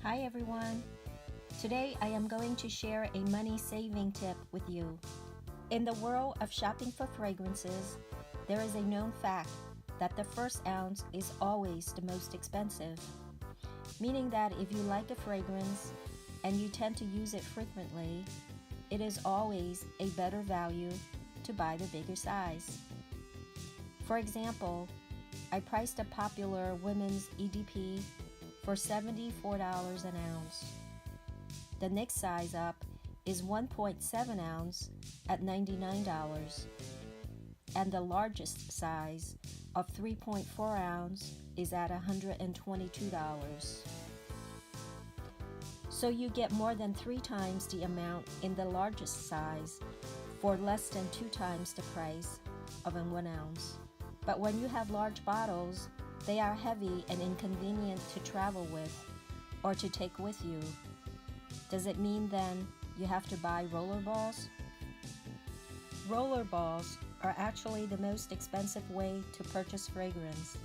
Hi everyone! Today I am going to share a money saving tip with you. In the world of shopping for fragrances, there is a known fact that the first ounce is always the most expensive, meaning that if you like a fragrance and you tend to use it frequently, it is always a better value to buy the bigger size. For example, I priced a popular women's EDP for $74 an ounce. The next size up is 1.7 ounce at $99, and the largest size of 3.4 ounce is at $122. So you get more than 3 times the amount in the largest size for less than 2 times the price of a 1 ounce. But when you have large bottles, they are heavy and inconvenient to travel with or to take with you. Does it mean then you have to buy rollerballs? Rollerballs are actually the most expensive way to purchase fragrance.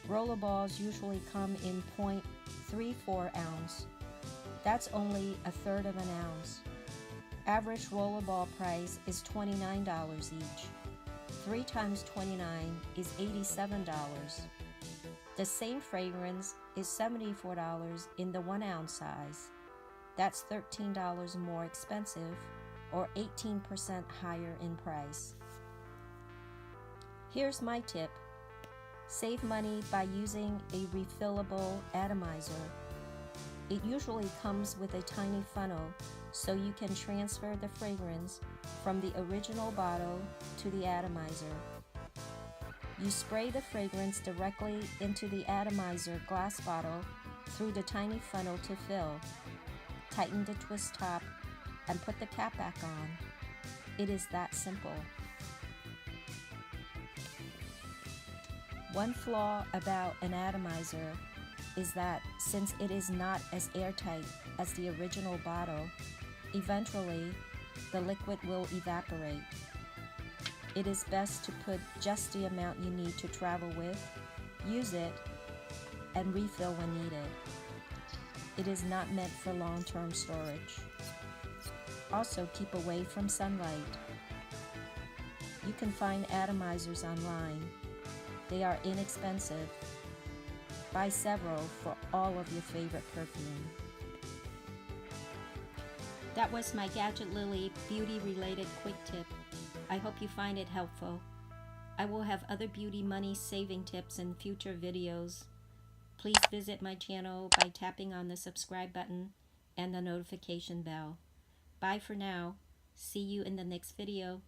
Rollerballs usually come in 0.34 ounce. That's only a third of an ounce. Average rollerball price is $29 each. 3 times 29 is $87. The same fragrance is $74 in the 1 ounce size. That's $13 more expensive, or 18% higher in price. Here's my tip. Save money by using a refillable atomizer. It usually comes with a tiny funnel, so you can transfer the fragrance from the original bottle to the atomizer. You spray the fragrance directly into the atomizer glass bottle through the tiny funnel to fill. Tighten the twist top and put the cap back on. It is that simple. One flaw about an atomizer is that since it is not as airtight as the original bottle, eventually the liquid will evaporate. It is best to put just the amount you need to travel with, use it, and refill when needed. It is not meant for long-term storage. Also, keep away from sunlight. You can find atomizers online. They are inexpensive. Buy several for all of your favorite perfume. That was my Gadget Lily beauty-related quick tip. I hope you find it helpful. I will have other beauty money saving tips in future videos. Please visit my channel by tapping on the subscribe button and the notification bell. Bye for now. See you in the next video.